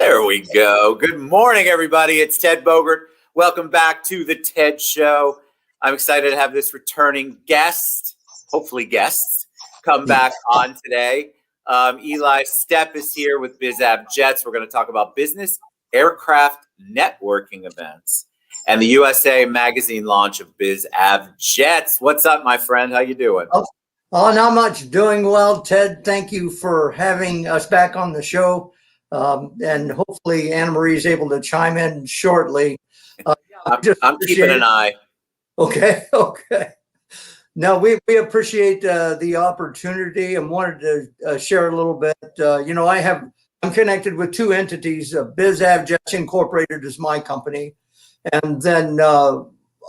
There we go. Good morning, everybody. It's Ted Bogert. Welcome back to the TED Show. I'm excited to have this returning guest, hopefully guests, come back on today. Eli Stepp is here with BizAvJets. We're going to talk about business aircraft networking events and the USA Magazine launch of BizAvJets. What's up, my friend? How you doing? Oh, not much. Doing well, Ted. Thank you for having us back on the show. And hopefully Annamarie is able to chime in shortly. I'm keeping an eye. Okay. No, we appreciate the opportunity and wanted to share a little bit. I'm connected with two entities. BizAvJets Incorporated is my company. And then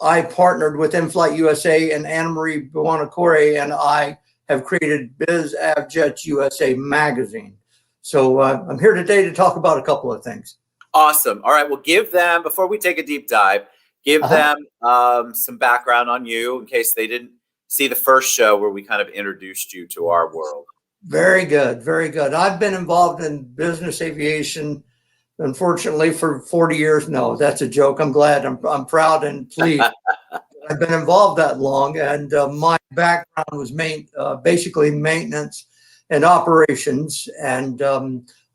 I partnered with In-Flight USA, and Annamarie Buonocore and I have created BizAvJets USA Magazine. So I'm here today to talk about a couple of things. Awesome. All right. Well, give them, before we take a deep dive, give them some background on you in case they didn't see the first show where we kind of introduced you to our world. Very good. Very good. I've been involved in business aviation, unfortunately, for 40 years. No, that's a joke. I'm glad. I'm proud and pleased. I've been involved that long, and my background was basically maintenance and operations. And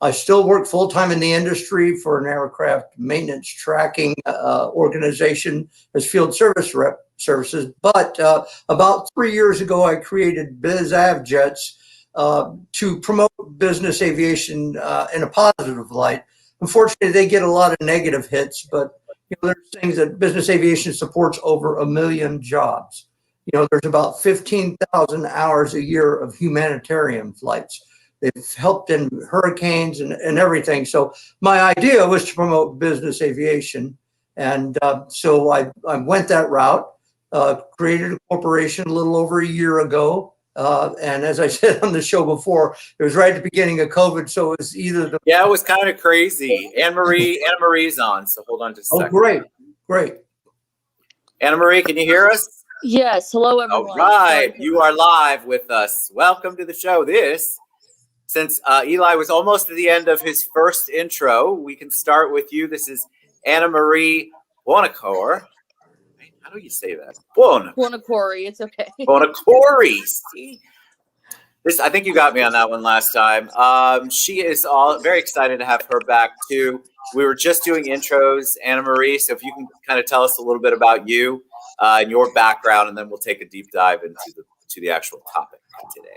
I still work full-time in the industry for an aircraft maintenance tracking organization as field service rep services. But about 3 years ago, I created BizAvJets to promote business aviation in a positive light. Unfortunately, they get a lot of negative hits, but there's things that business aviation supports over 1 million jobs. There's about 15,000 hours a year of humanitarian flights. They've helped in hurricanes and everything. So my idea was to promote business aviation. And so I went that route, created a corporation a little over a year ago. And as I said on the show before, it was right at the beginning of COVID. So it was either it was kind of crazy. Annamarie's on. So hold on just a second. Oh, great. Annamarie, can you hear us? Yes. Hello, everyone. All right. You are live with us. Welcome to the show. Since Eli was almost at the end of his first intro, we can start with you. This is Annamarie Buonocore. How do you say that? Buonocore. It's okay. Buonocore. See? I think you got me on that one last time. She is very excited to have her back too. We were just doing intros, Annamarie. So if you can kind of tell us a little bit about you and your background, and then we'll take a deep dive into the actual topic today.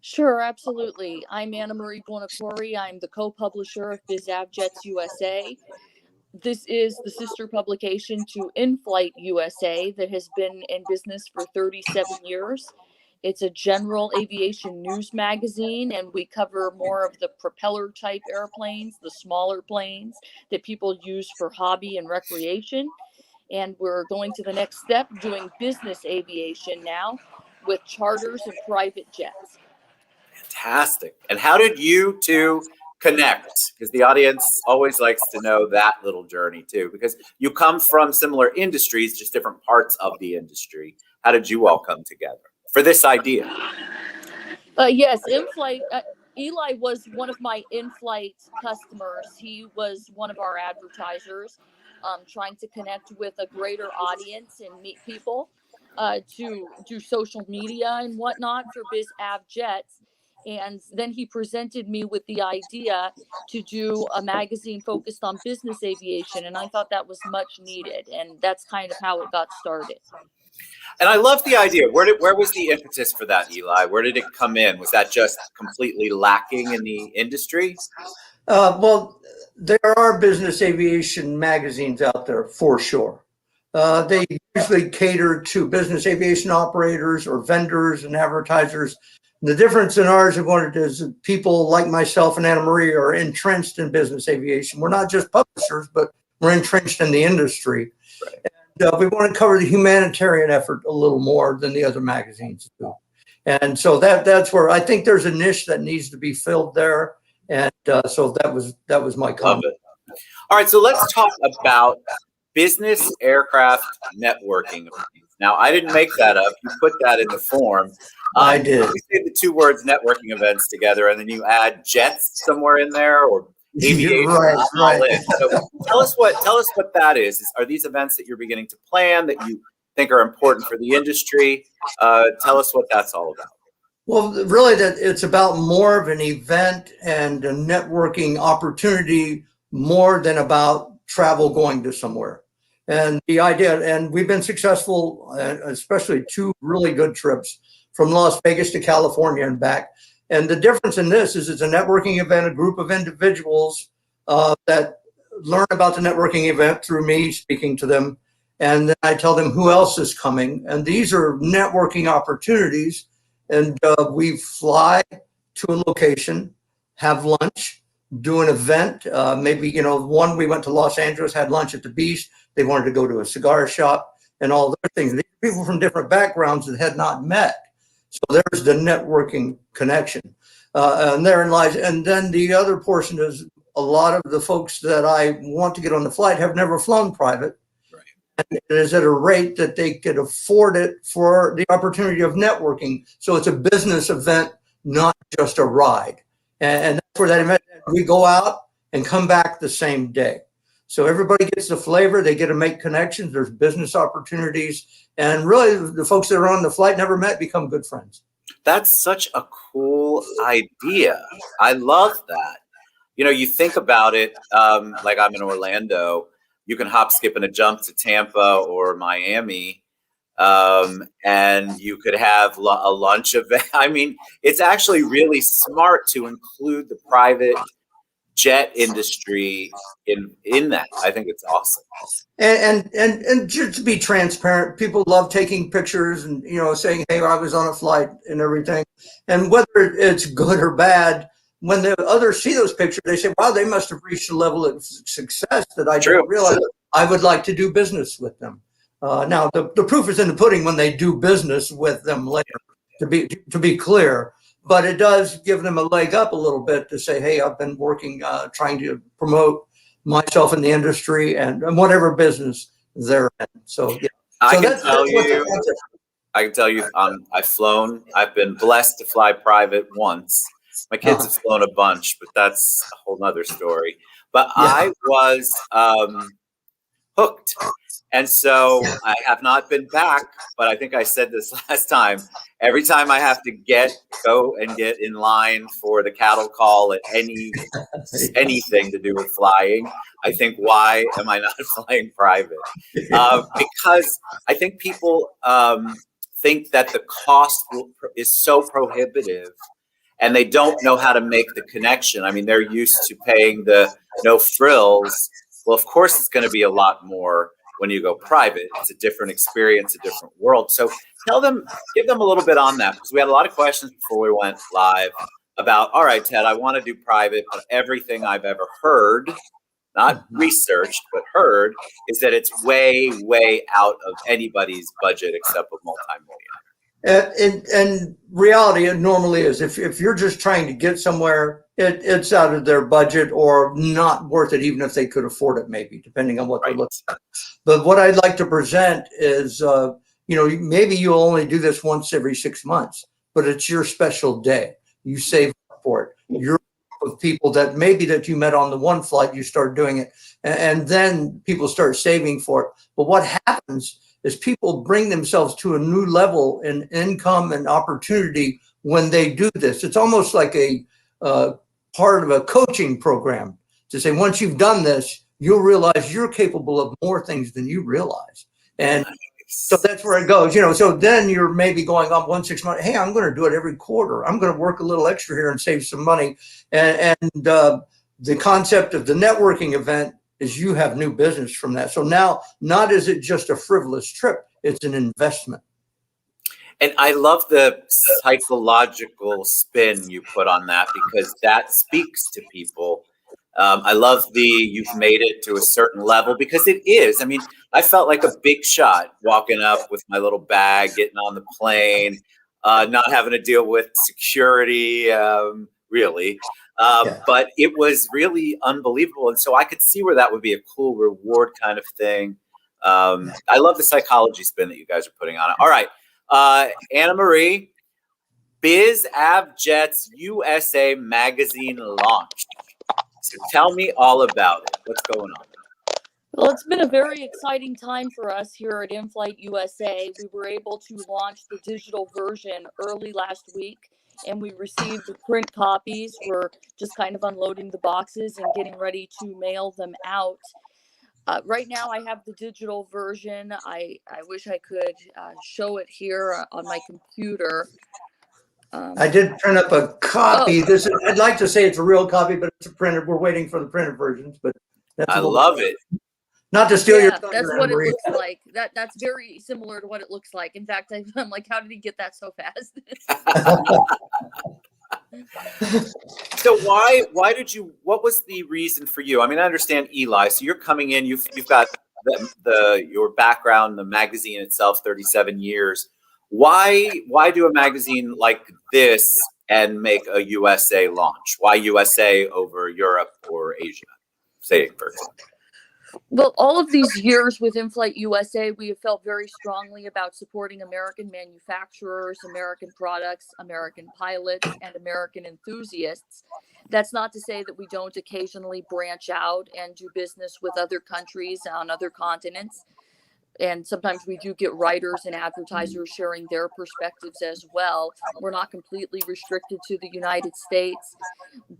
Sure, absolutely. I'm Annamarie Buonocore. I'm the co-publisher of BizAvJets USA. This is the sister publication to In-Flight USA that has been in business for 37 years. It's a general aviation news magazine, and we cover more of the propeller-type airplanes, the smaller planes that people use for hobby and recreation. And we're going to the next step, doing business aviation now with charters and private jets. Fantastic. And how did you two connect? Because the audience always likes to know that little journey too, because you come from similar industries, just different parts of the industry. How did you all come together for this idea? Yes, In-Flight. Eli was one of my In-Flight customers. He was one of our advertisers, trying to connect with a greater audience and meet people to do social media and whatnot for BizAvJets. And then he presented me with the idea to do a magazine focused on business aviation. And I thought that was much needed. And that's kind of how it got started. And I love the idea. Where was the impetus for that, Eli? Where did it come in? Was that just completely lacking in the industry? Well, there are business aviation magazines out there for sure. They usually cater to business aviation operators or vendors and advertisers. The difference in ours is people like myself and Annamarie are entrenched in business aviation. We're not just publishers, but we're entrenched in the industry. Right. And we want to cover the humanitarian effort a little more than the other magazines do. And so that's where I think there's a niche that needs to be filled there. And so that was my comment. Love it. All right, so let's talk about business aircraft networking. Now, I didn't make that up. You put that in the form. I did. You say the two words networking events together, and then you add jets somewhere in there, or aviation, Right, I'm right. all in. So tell us what that is. Are these events that you're beginning to plan that you think are important for the industry? Tell us what that's all about. Well, really, that it's about more of an event and a networking opportunity more than about travel going to somewhere. And the idea, and we've been successful, especially 2 really good trips from Las Vegas to California and back. And the difference in this is it's a networking event, a group of individuals that learn about the networking event through me speaking to them. And then I tell them who else is coming. And these are networking opportunities. And we fly to a location, have lunch, do an event. Maybe, one, we went to Los Angeles, had lunch at the beach. They wanted to go to a cigar shop and all those things. These are people from different backgrounds that had not met. So there's the networking connection. And therein lies. And then the other portion is a lot of the folks that I want to get on the flight have never flown private. And it is at a rate that they could afford it for the opportunity of networking. So it's a business event, not just a ride. And that's where that event, we go out and come back the same day. So everybody gets the flavor. They get to make connections. There's business opportunities. And really, the folks that are on the flight never met become good friends. That's such a cool idea. I love that. You think about it, like I'm in Orlando. You can hop, skip, and a jump to Tampa or Miami, and you could have a lunch event. I mean, it's actually really smart to include the private jet industry in that. I think it's awesome. And just to be transparent, people love taking pictures and saying, "Hey, I was on a flight" and everything. And whether it's good or bad, when the others see those pictures, they say, "Wow, they must have reached a level of success that I didn't realize." I would like to do business with them. Now, the proof is in the pudding when they do business with them later. To be clear, but it does give them a leg up a little bit to say, "Hey, I've been working, trying to promote myself in the industry and whatever business they're in." So, yeah. I can tell you, I've flown. I've been blessed to fly private once. My kids have flown a bunch, but that's a whole nother story. But yeah. I was hooked. And so I have not been back, but I think I said this last time. Every time I have to go and get in line for the cattle call at anything to do with flying, I think, why am I not flying private? Because I think people think that the cost is so prohibitive and they don't know how to make the connection. I mean, they're used to paying the no frills. Well, of course, it's going to be a lot more when you go private. It's a different experience, a different world. So give them a little bit on that, because we had a lot of questions before we went live about, all right, Ted, I want to do private, but everything I've ever heard, not researched, but heard, is that it's way, way out of anybody's budget except a multi-millionaire. And reality, it normally is. If you're just trying to get somewhere, it's out of their budget or not worth it, even if they could afford it, maybe, depending on what they're looking at. But what I'd like to present is, maybe you'll only do this once every 6 months, but it's your special day. You save up for it. You're with people that maybe that you met on the one flight, you start doing it, and then people start saving for it. But what happens is people bring themselves to a new level in income and opportunity when they do this. It's almost like a part of a coaching program to say, once you've done this, you'll realize you're capable of more things than you realize. And so that's where it goes, so then you're maybe going on 1 6 months. Hey, I'm going to do it every quarter. I'm going to work a little extra here and save some money. And the concept of the networking event is you have new business from that. So now, not is it just a frivolous trip, it's an investment. And I love the psychological spin you put on that, because that speaks to people. I love you've made it to a certain level, because it is. I mean, I felt like a big shot walking up with my little bag, getting on the plane, not having to deal with security, really. But it was really unbelievable. And so I could see where that would be a cool reward kind of thing. I love the psychology spin that you guys are putting on it. All right. Annamarie, BizAvJets USA Magazine Launch, Tell me all about it. What's going on? Well, it's been a very exciting time for us here at InFlight USA. We were able to launch the digital version early last week, and we received the print copies. We're just kind of unloading the boxes and getting ready to mail them out. Right now, I have the digital version. I wish I could show it here on my computer. I did print up a copy. I'd like to say it's a real copy, but it's a printed. We're waiting for the printed versions, but I love it. Not to steal your thunder, that's what Annamarie. it looks like. That's very similar to what it looks like. In fact, I'm like, how did he get that so fast? So why did you? What was the reason for you? I mean, I understand Eli. So you're coming in. You've got your background, the magazine itself, 37 years. Why do a magazine like this and make a USA launch? Why USA over Europe or Asia? Say it first. Well, all of these years with InFlight USA, we have felt very strongly about supporting American manufacturers, American products, American pilots, and American enthusiasts. That's not to say that we don't occasionally branch out and do business with other countries on other continents. And sometimes we do get writers and advertisers sharing their perspectives as well. We're not completely restricted to the United States.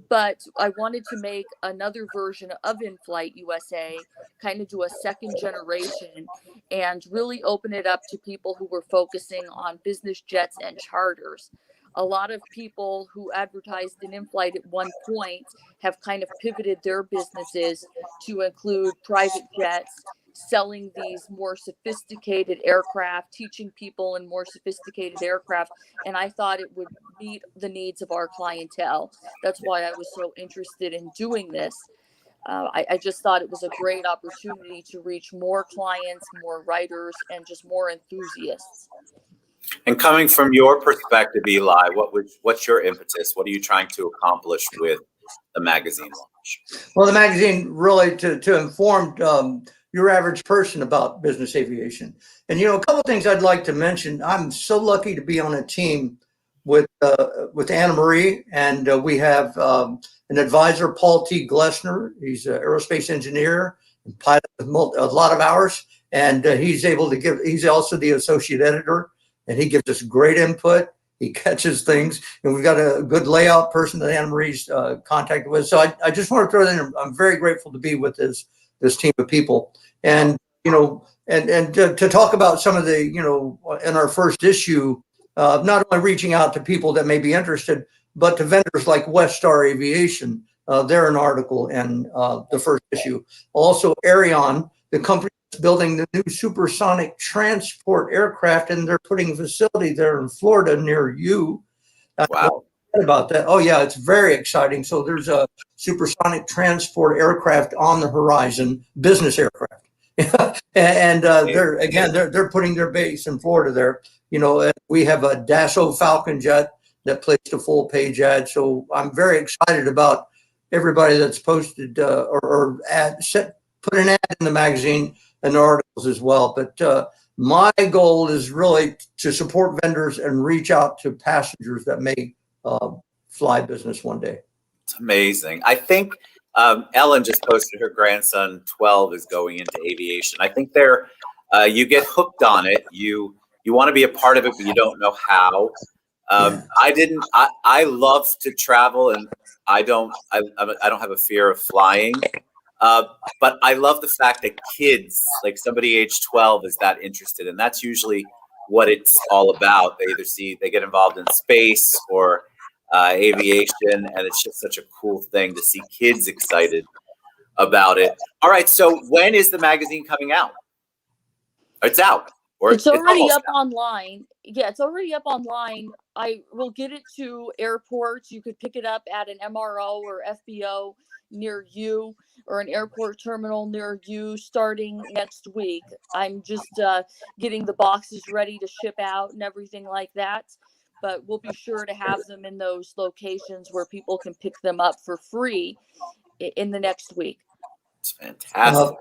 But I wanted to make another version of InFlight USA, kind of do a second generation, and really open it up to people who were focusing on business jets and charters. A lot of people who advertised in InFlight at one point have kind of pivoted their businesses to include private jets, selling these more sophisticated aircraft, teaching people in more sophisticated aircraft. And I thought it would meet the needs of our clientele. That's why I was so interested in doing this. I just thought it was a great opportunity to reach more clients, more writers, and just more enthusiasts. And coming from your perspective, Eli, what's your impetus? What are you trying to accomplish with the magazine launch? Well, the magazine really to inform your average person about business aviation. And, a couple of things I'd like to mention. I'm so lucky to be on a team with Annamarie, and we have an advisor, Paul T. Glessner. He's an aerospace engineer and pilot with a lot of hours, and he's also the associate editor, and he gives us great input. He catches things, and we've got a good layout person that Annamarie's contacted with. So I just want to throw that in. I'm very grateful to be with this team of people. And, and to talk about some of the, in our first issue, not only reaching out to people that may be interested, but to vendors like West Star Aviation. They're an article in the first issue. Also, Arion, the company that's building the new supersonic transport aircraft, and they're putting a facility there in Florida near you. Wow. About that. Oh, yeah, it's very exciting. So there's a supersonic transport aircraft on the horizon, business aircraft. And they're putting their base in Florida there. We have a Dassault Falcon jet that placed a full page ad. So I'm very excited about everybody that's posted or put an ad in the magazine and articles as well. But my goal is really to support vendors and reach out to passengers that may fly business one day. It's amazing. I think Ellen just posted her grandson 12 is going into aviation. I think you get hooked on it. You want to be a part of it, but you don't know how. I love to travel, and I don't have a fear of flying. But I love the fact that kids, like somebody age 12, is that interested, and that's usually what it's all about. They get involved in space or aviation, and it's just such a cool thing to see kids excited about it. All right, so when is the magazine coming out? It's out. It's already up online. Yeah, it's already up online. I will get it to airports. You could pick it up at an MRO or FBO near you, or an airport terminal near you starting next week. I'm just getting the boxes ready to ship out and everything like that. But we'll be sure to have them in those locations where people can pick them up for free in the next week. It's fantastic.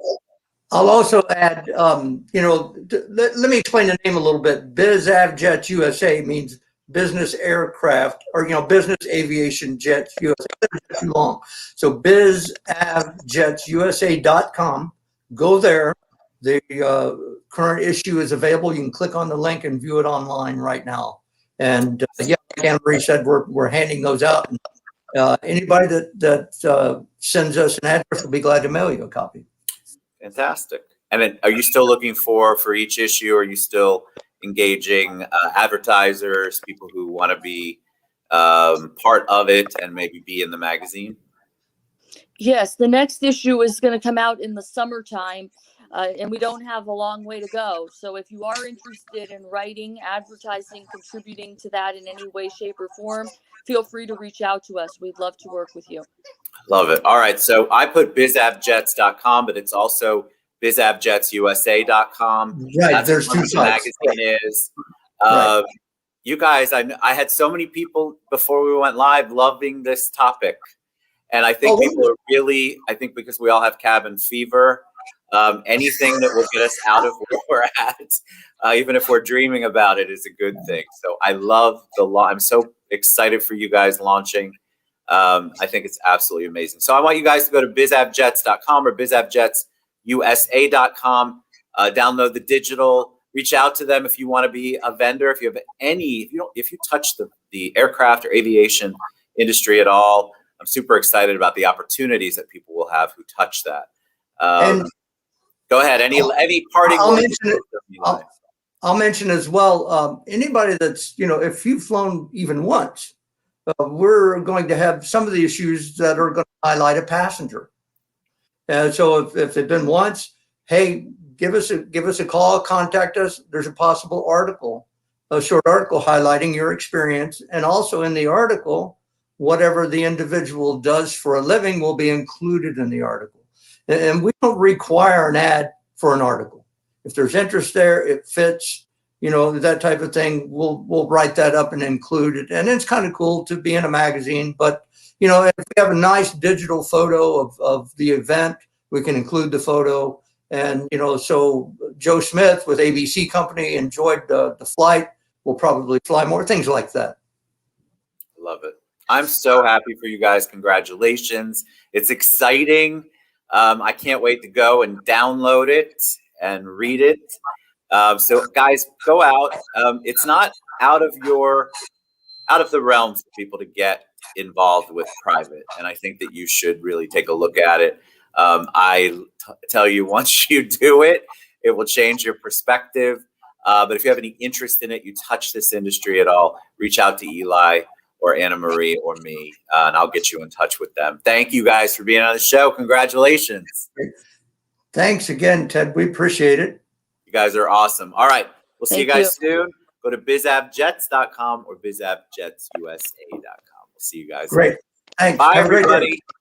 I'll also add, let me explain the name a little bit. BizAvJets USA means business aircraft or, business aviation jets USA. That's too long. So BizAvJetsUSA.com. Go there. The current issue is available. You can click on the link and view it online right now. And yeah, like Annamarie said, we're handing those out. And, anybody that sends us an address, we'll be glad to mail you a copy. Fantastic. And then are you still looking for each issue? Are you still engaging advertisers, people who want to be part of it and maybe be in the magazine? Yes, the next issue is going to come out in the summertime, and we don't have a long way to go. So if you are interested in writing, advertising, contributing to that in any way, shape, or form, feel free to reach out to us. We'd love to work with you. Love it. All right. So I put BizAvJets.com, but it's also BizAvJetsUSA.com. Right. That's There's what two the sites. magazine is. Right. You guys, I had so many people before we went live loving this topic. And I think people are really, because we all have cabin fever, anything that will get us out of where we're at, even if we're dreaming about it, is a good thing. So I love I'm so excited for you guys launching. I think it's absolutely amazing. So I want you guys to go to BizAvJets.com or BizAvJetsUSA.com, download the digital, reach out to them if you want to be a vendor. If you have if you touch the aircraft or aviation industry at all, I'm super excited about the opportunities that people will have who touch that. And go ahead. Any parting words? I'll mention as well, anybody that's, if you've flown even once, we're going to have some of the issues that are going to highlight a passenger. And so if they've been once, hey, give us a call, contact us. There's a possible article, a short article highlighting your experience. And also in the article, whatever the individual does for a living will be included in the article. And we don't require an ad for an article. If there's interest there, it fits, that type of thing, we'll write that up and include it. And it's kind of cool to be in a magazine, but if we have a nice digital photo of the event, we can include the photo. And, so Joe Smith with ABC Company enjoyed the flight. We'll probably fly more, things like that. Love it. I'm so happy for you guys. Congratulations. It's exciting. I can't wait to go and download it and read it. So guys, go out. It's not out of the realm for people to get involved with private. And I think that you should really take a look at it. I tell you, once you do it, it will change your perspective. But if you have any interest in it, you touch this industry at all, reach out to Eli or Annamarie or me, and I'll get you in touch with them. Thank you guys for being on the show. Congratulations. Thanks again, Ted. We appreciate it. You guys are awesome. All right. We'll see you guys soon. Go to BizAvJets.com or BizAvJetsUSA.com. We'll see you guys. Great. Thanks. Bye, everybody.